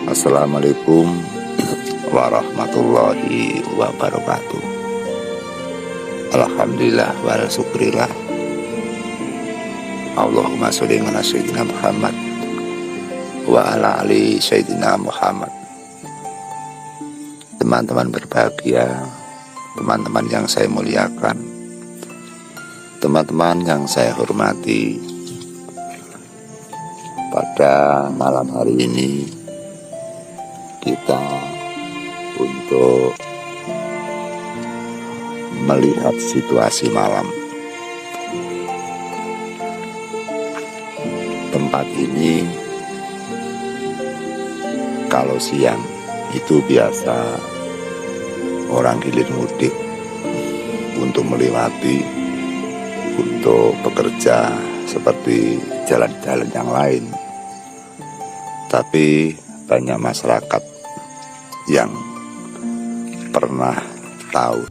Assalamualaikum warahmatullahi wabarakatuh. Alhamdulillah wa syukrillah. Allahumma sholli ala sayyidina Muhammad wa ala ali sayyidina Muhammad. Teman-teman berbahagia, teman-teman yang saya muliakan, teman-teman yang saya hormati, pada malam hari ini kita untuk melihat situasi malam. Tempat ini kalau siang itu biasa orang hilir mudik untuk melewati, untuk bekerja seperti jalan-jalan yang lain. Tapi banyak masyarakat yang pernah tahu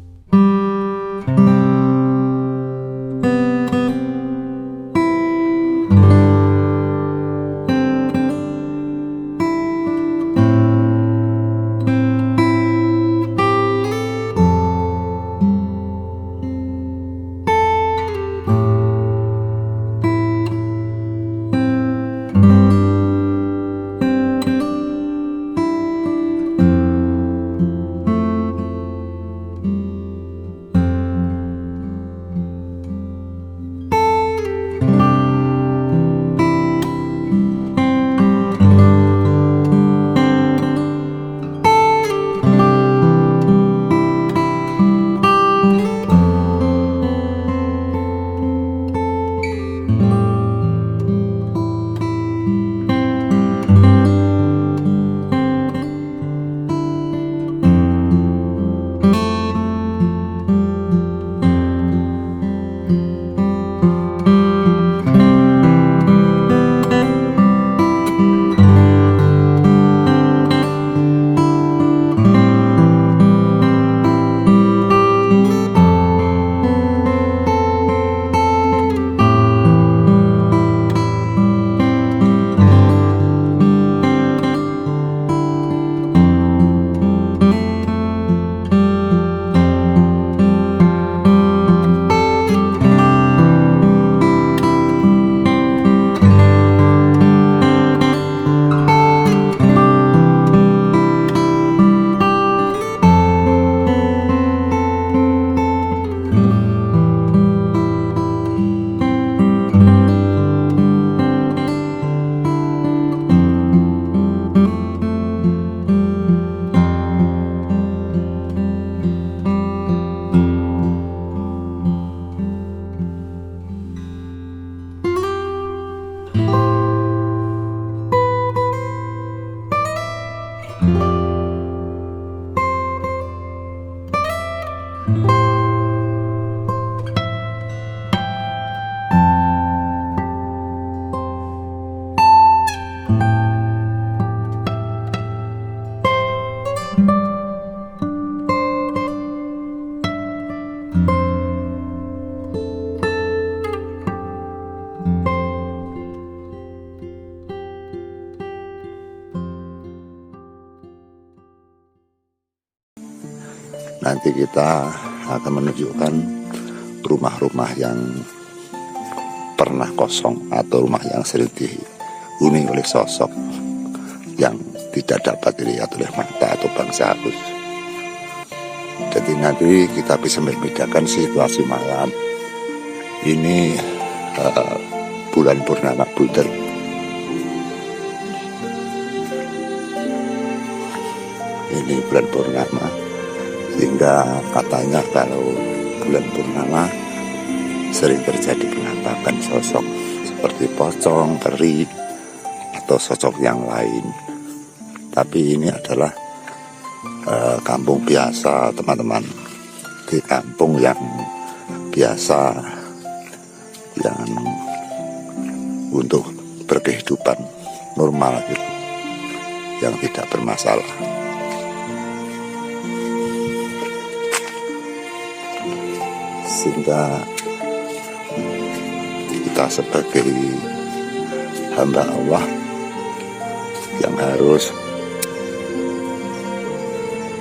nanti kita akan menunjukkan rumah-rumah yang pernah kosong atau rumah yang sering dihuni oleh sosok yang tidak dapat dilihat oleh mata atau bangsa halus. Jadi nanti kita bisa membedakan situasi malam ini. Bulan purnama buder, ini bulan purnama, sehingga katanya kalau bulan purnama sering terjadi penampakan sosok seperti pocong, peri, atau sosok yang lain. Tapi ini adalah kampung biasa, teman-teman. Di kampung yang biasa, yang untuk berkehidupan normal gitu, yang tidak bermasalah. Sehingga kita sebagai hamba Allah yang harus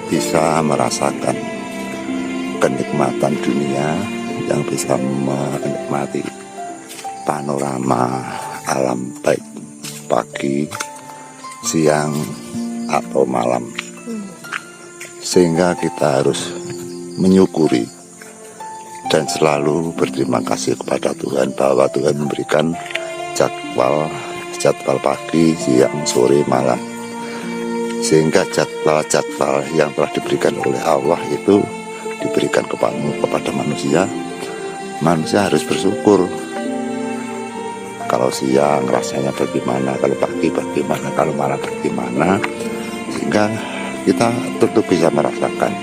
bisa merasakan kenikmatan dunia, yang bisa menikmati panorama alam baik pagi, siang, atau malam. Sehingga kita harus menyukuri dan selalu berterima kasih kepada Tuhan bahwa Tuhan memberikan jadwal pagi, siang, sore, malam. Sehingga jadwal yang telah diberikan oleh Allah itu diberikan kepada manusia. Manusia harus bersyukur. Kalau siang rasanya bagaimana, kalau pagi bagaimana, kalau malam bagaimana, sehingga kita tentu bisa merasakan.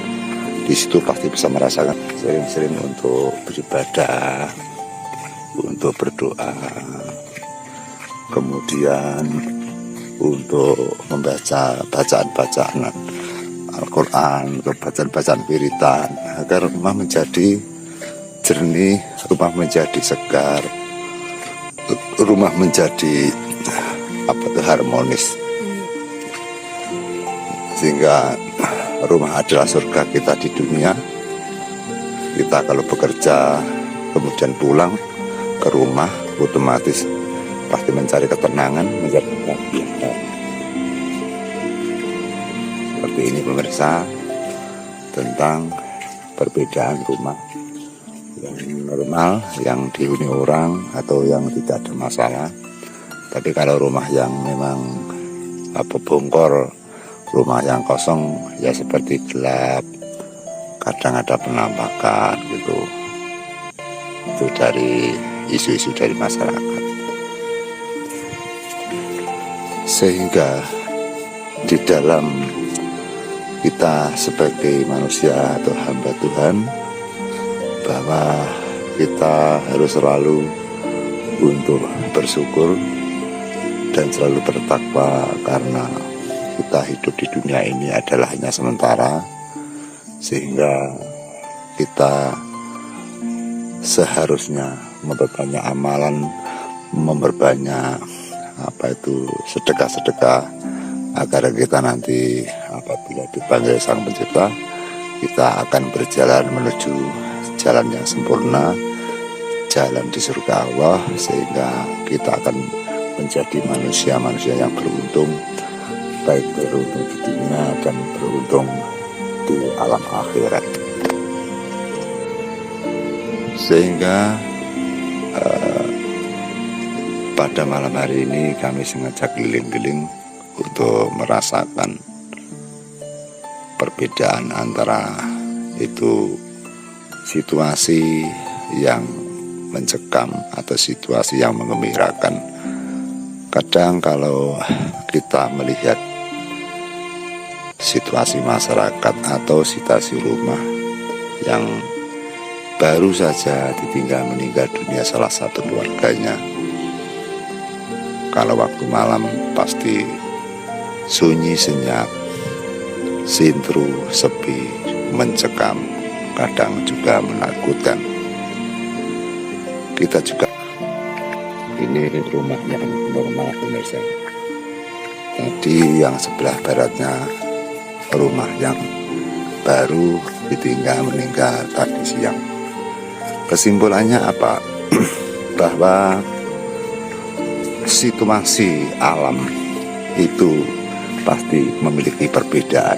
Di situ pasti bisa merasakan sering-sering untuk beribadah, untuk berdoa, kemudian untuk membaca bacaan-bacaan Al-Quran, bacaan-bacaan wiritan, agar rumah menjadi jernih, rumah menjadi segar, rumah menjadi harmonis, sehingga rumah adalah surga kita di dunia. Kita kalau bekerja kemudian pulang ke rumah, otomatis pasti mencari ketenangan, mencari kebahagiaan. Seperti ini pemirsa, tentang perbedaan rumah yang normal, yang dihuni orang atau yang tidak ada masalah. Tapi kalau rumah yang memang bongkor, rumah yang kosong, ya seperti gelap, kadang ada penampakan gitu. Itu dari isu-isu dari masyarakat. Sehingga di dalam kita sebagai manusia atau hamba Tuhan, bahwa kita harus selalu untuk bersyukur dan selalu bertakwa, karena kita hidup di dunia ini adalah hanya sementara. Sehingga kita seharusnya memperbanyak amalan, memperbanyak sedekah-sedekah, agar kita nanti apabila dipanggil Sang Pencipta, kita akan berjalan menuju jalan yang sempurna, jalan di surga Allah, sehingga kita akan menjadi manusia-manusia yang beruntung, baik beruntung di dunia dan beruntung di alam akhirat. Sehingga pada malam hari ini kami sengaja keliling-keliling untuk merasakan perbedaan antara itu situasi yang mencekam atau situasi yang menggembirakan. Kadang kalau kita melihat situasi masyarakat atau situasi rumah yang baru saja ditinggal meninggal dunia salah satu keluarganya, kalau waktu malam pasti sunyi senyap, sintru, sepi, mencekam, kadang juga menakutkan. Kita juga, ini rumah yang normal pemirsa. Tadi yang sebelah baratnya rumah yang baru ditinggal meninggal tadi siang. Kesimpulannya apa? Bahwa situasi alam itu pasti memiliki perbedaan,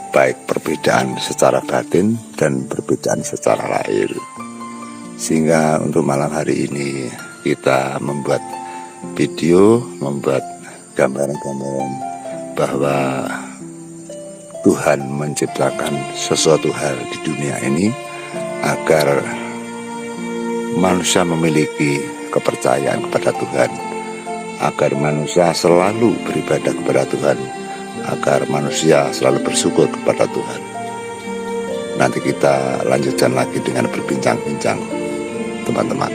baik perbedaan secara batin dan perbedaan secara lahir. Sehingga untuk malam hari ini kita membuat video, membuat gambaran-gambaran bahwa Tuhan menciptakan sesuatu hal di dunia ini agar manusia memiliki kepercayaan kepada Tuhan, agar manusia selalu beribadah kepada Tuhan, agar manusia selalu bersyukur kepada Tuhan. Nanti kita lanjutkan lagi dengan berbincang-bincang, teman-teman.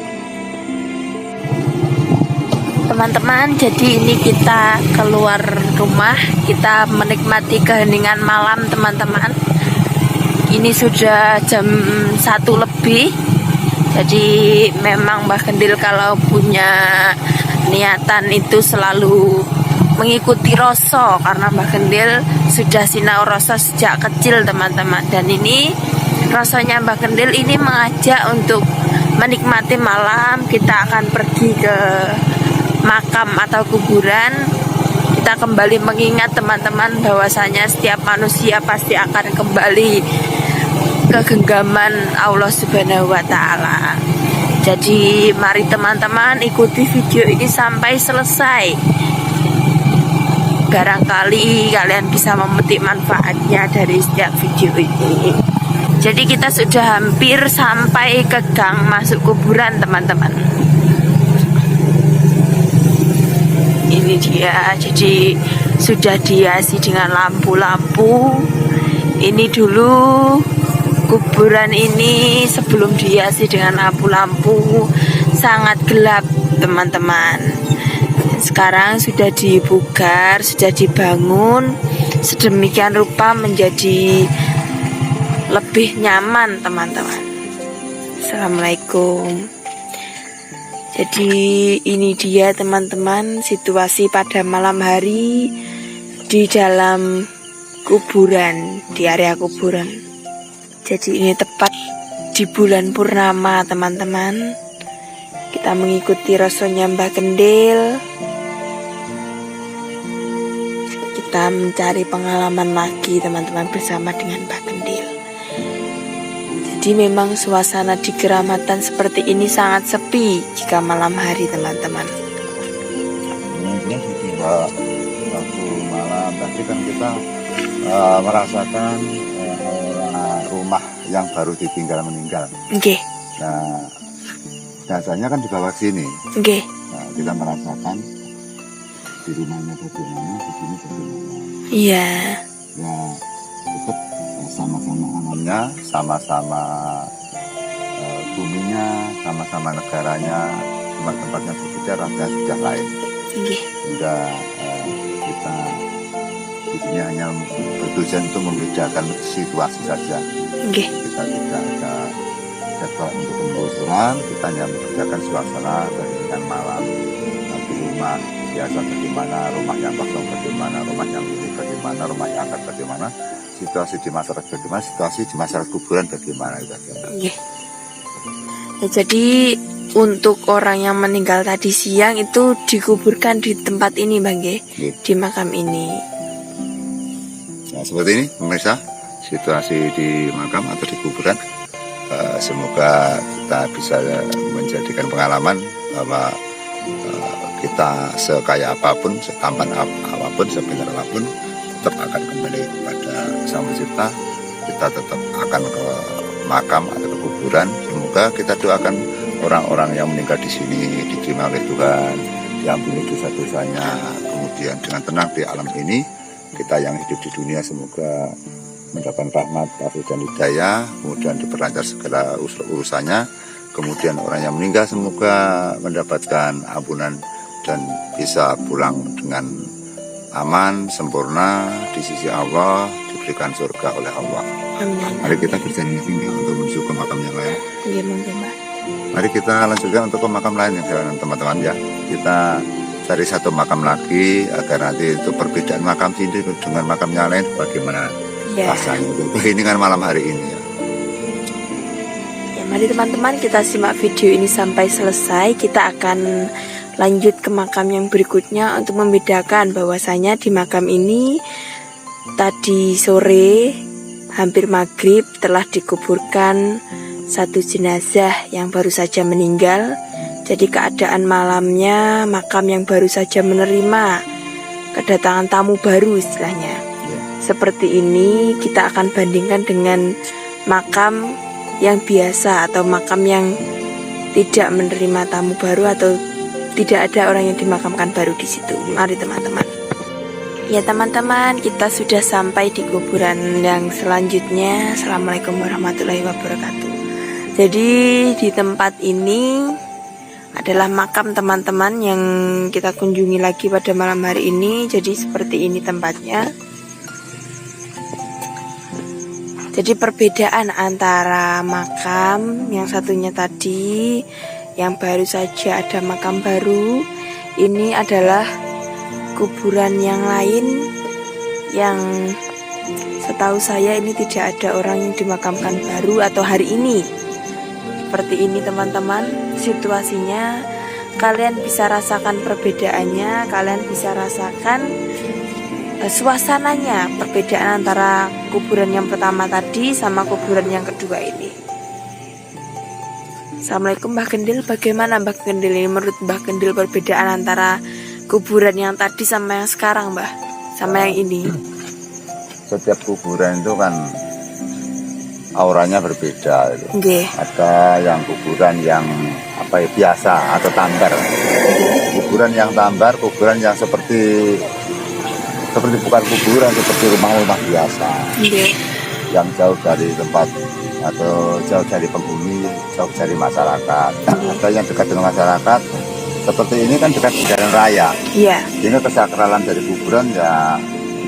Teman-teman, jadi ini kita keluar rumah, kita menikmati keheningan malam, teman-teman. Ini sudah jam 1 lebih. Jadi memang Mbah Gendil kalau punya niatan itu selalu mengikuti rasa, karena Mbah Gendil sudah sinau rasa sejak kecil teman-teman. Dan ini rasanya Mbah Gendil ini mengajak untuk menikmati malam. Kita akan pergi ke makam atau kuburan. Kita kembali mengingat teman-teman bahwasanya setiap manusia pasti akan kembali ke genggaman Allah Subhanahu wa Ta'ala. Jadi mari teman-teman ikuti video ini sampai selesai. Barangkali kalian bisa memetik manfaatnya dari setiap video ini. Jadi kita sudah hampir sampai ke gang masuk kuburan teman-teman. Ini dia, jadi sudah dihiasi dengan lampu-lampu. Ini dulu kuburan ini sebelum dihiasi dengan lampu-lampu sangat gelap teman-teman. Sekarang sudah dibugar, sudah dibangun sedemikian rupa menjadi lebih nyaman teman-teman. Assalamualaikum. Jadi ini dia teman-teman situasi pada malam hari di dalam kuburan, di area kuburan. Jadi ini tepat di bulan purnama teman-teman. Kita mengikuti rasanya Mbah Gendil. Kita mencari pengalaman lagi teman-teman bersama dengan Mbah Gendil. Jadi memang suasana di Keramatan seperti ini sangat sepi jika malam hari teman-teman. Ini juga waktu malam tadi kan kita merasakan rumah yang baru ditinggal meninggal. Oke. Nah, biasanya kan dibawa ke sini. Oke. Nah, kita merasakan di rumahnya bagaimana, di sini bagaimana. Iya. Ya, tetap sama-sama alamnya, sama-sama buminya, sama-sama negaranya, cuma tempatnya berbeda, rasanya sudah lain. Oke. Sudah kita di sini hanya bertujuan untuk membedakan situasi saja. Oke. Kita tidak ada jadwal untuk penggusuran, kita hanya membedakan suasana dengan malam. Di rumah biasa bagaimana, rumah yang kosong bagaimana, rumah yang ini bagaimana, rumah yang angkat bagaimana, situasi di masyarakat bagaimana, situasi di masyarakat kuburan bagaimana itu saja. Oke. Ya, jadi untuk orang yang meninggal tadi siang itu dikuburkan di tempat ini Bang Nggih, di makam ini. Nah, seperti ini pemirsa situasi di makam atau di kuburan. Semoga kita bisa menjadikan pengalaman bahwa kita sekaya apapun, setampan apapun, sepintar apapun, tetap akan kembali kepada Sang Pencipta. Kita tetap akan ke makam atau ke kuburan. Semoga kita doakan orang-orang yang meninggal di sini diterima oleh Tuhan, yang punya dosa-dosanya, kemudian dengan tenang di alam ini. Kita yang hidup di dunia semoga mendapat rahmat, taufik dan hidayah, kemudian diperlancar segala urusannya. Kemudian orang yang meninggal semoga mendapatkan ampunan dan bisa pulang dengan aman, sempurna di sisi Allah, diberikan surga oleh Allah. Amin. Mari kita berjalan untuk menuju ke makam yang lain. Iya mungkin Mbak. Mari kita lanjutkan untuk ke makam lain yang jalan teman-teman ya. Kita cari satu makam lagi agar nanti itu perbedaan makam sini dengan makam yang lain bagaimana rasanya itu dengan malam hari ini ya. Ya, mari teman-teman kita simak video ini sampai selesai. Kita akan lanjut ke makam yang berikutnya untuk membedakan bahwasanya di makam ini tadi sore hampir maghrib telah dikuburkan satu jenazah yang baru saja meninggal. Jadi keadaan malamnya makam yang baru saja menerima kedatangan tamu baru istilahnya. Seperti ini kita akan bandingkan dengan makam yang biasa atau makam yang tidak menerima tamu baru atau tidak ada orang yang dimakamkan baru di situ. Mari teman-teman. Ya teman-teman, kita sudah sampai di kuburan yang selanjutnya. Assalamualaikum warahmatullahi wabarakatuh. Jadi di tempat ini adalah makam teman-teman yang kita kunjungi lagi pada malam hari ini. Jadi seperti ini tempatnya. Jadi perbedaan antara makam yang satunya tadi, yang baru saja ada makam baru, ini adalah kuburan yang lain yang setahu saya ini tidak ada orang yang dimakamkan baru atau hari ini. Seperti ini teman-teman situasinya. Kalian bisa rasakan perbedaannya, kalian bisa rasakan suasananya, perbedaan antara kuburan yang pertama tadi sama kuburan yang kedua ini. Assalamualaikum Mbah Gendil. Bagaimana Mbah Gendil ini menurut Mbah Gendil perbedaan antara kuburan yang tadi sama yang sekarang Mbah, sama yang ini? Setiap kuburan itu kan auranya berbeda gitu. Nggih. Ada yang kuburan yang biasa atau tambar. Kuburan yang tambar, kuburan yang seperti bukan kuburan, seperti rumah-rumah biasa. Nggih. Yang jauh dari tempat atau jauh dari penghuni, jauh dari masyarakat. Ada yang dekat dengan masyarakat, seperti ini kan dekat di jalan raya. Iya. Ini kesakralan dari kuburan ya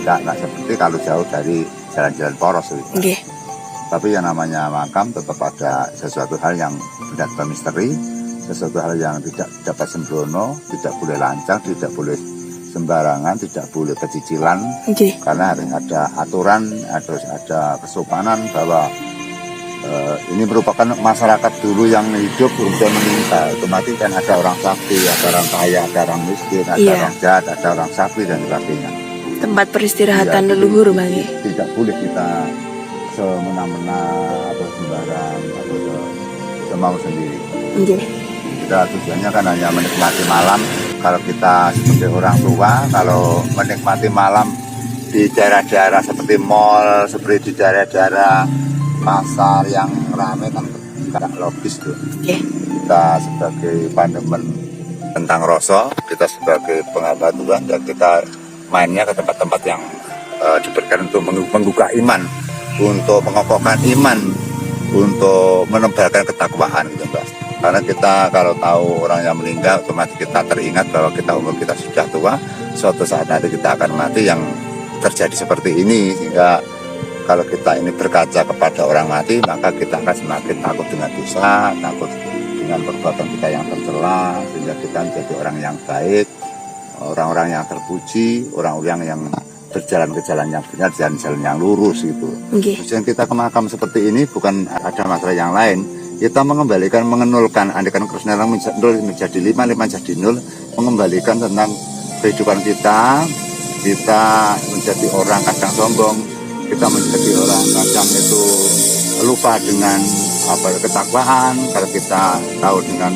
tidak seperti kalau jauh dari jalan-jalan poros gitu. Nggih. Tapi yang namanya makam tetap ada sesuatu hal yang benar-benar misteri, sesuatu hal yang tidak dapat sembrono, tidak boleh lancang, tidak boleh sembarangan, tidak boleh pecicilan. Nggih. Karena harus ada aturan, harus ada kesopanan bahwa ini merupakan masyarakat dulu yang hidup untuk meninggal. Otomatis kan ada orang sakti, ada orang kaya, ada orang miskin, ada Iya. orang jahat, ada orang sakti dan sebagainya. Tempat peristirahatan Iya, leluhur Bang. Tidak boleh kita semena-mena atau sembarang atau semau sendiri. Nggih. Kita tujuannya kan hanya menikmati malam. Kalau kita sebagai orang tua, kalau menikmati malam di daerah-daerah seperti mall, seperti di daerah-daerah pasar yang ramai kan tidak logis tuh. Nggih. Kita sebagai pandemen tentang rasa, kita sebagai penghamba Tuhan dan kita mainnya ke tempat-tempat yang diberikan untuk menggugah iman, untuk mengokohkan iman, untuk menebarkan ketakwaan gitu Mbak. Karena kita kalau tahu orang yang meninggal, otomatis kita teringat bahwa umur kita sudah tua, suatu saat nanti kita akan mati yang terjadi seperti ini. Sehingga kalau kita ini berkaca kepada orang mati, maka kita akan semakin takut dengan dosa, takut dengan perbuatan kita yang tercela, sehingga kita menjadi orang yang baik, orang-orang yang terpuji, orang-orang yang berjalan ke jalan yang benar, jalan-jalan yang lurus gitu. Nggih. Tujuan kita ke makam seperti ini bukan ada masalah yang lain. Kita mengembalikan, mengenulkan, andikan Krishna menjadi 5, 5 jadi 0, mengembalikan tentang kehidupan kita. Kita menjadi orang kadang sombong, kita menjadi orang kadang itu lupa dengan ketakwaan. Kalau kita tahu dengan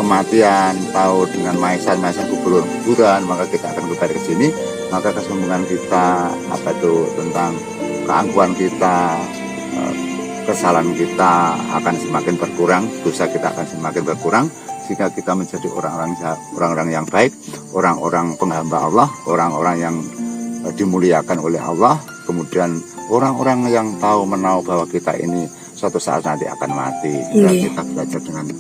kematian, tahu dengan maesan kuburan, maka kita akan kembali ke sini. Maka kesombongan kita, tentang keangkuhan kita, kesalahan kita akan semakin berkurang, dosa kita akan semakin berkurang, sehingga kita menjadi orang-orang yang baik, orang-orang penghamba Allah, orang-orang yang dimuliakan oleh Allah. Kemudian orang-orang yang tahu menahu bahwa kita ini suatu saat nanti akan mati. Kita belajar dengan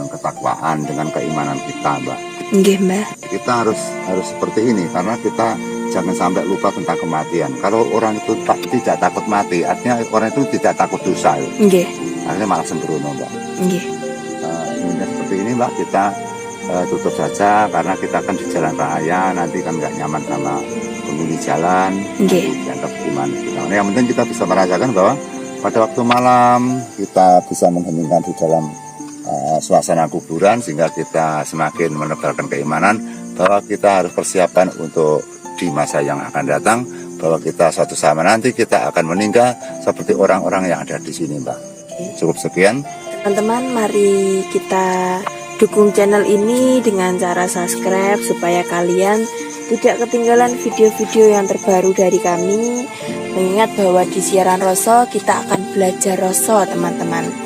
ketakwaan, dengan keimanan kita, Mbak. Nggih, Mbak. Kita harus seperti ini karena kita jangan sampai lupa tentang kematian. Kalau orang itu tidak takut mati, artinya orang itu tidak takut dosa. Nggih. Akhirnya malah sembrono, Mbak. Nggih. Seperti ini, Mbak, kita tutup saja karena kita kan di jalan raya, nanti kan nggak nyaman sama penghuni jalan. Nggih. Dianggap gimana? Nah, yang penting kita bisa merasakan bahwa pada waktu malam kita bisa mengheningkan di dalam suasana kuburan, sehingga kita semakin menebarkan keimanan bahwa kita harus persiapan untuk di masa yang akan datang, bahwa kita suatu saat nanti kita akan meninggal seperti orang-orang yang ada di sini, Mbak. Cukup sekian. Teman-teman, mari kita dukung channel ini dengan cara subscribe supaya kalian tidak ketinggalan video-video yang terbaru dari kami. Mengingat bahwa di siaran Roso kita akan belajar Roso, teman-teman.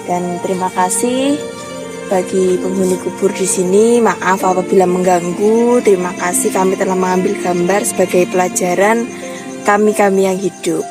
Dan terima kasih bagi penghuni kubur di sini. Maaf apabila mengganggu. Terima kasih, kami telah mengambil gambar sebagai pelajaran kami yang hidup.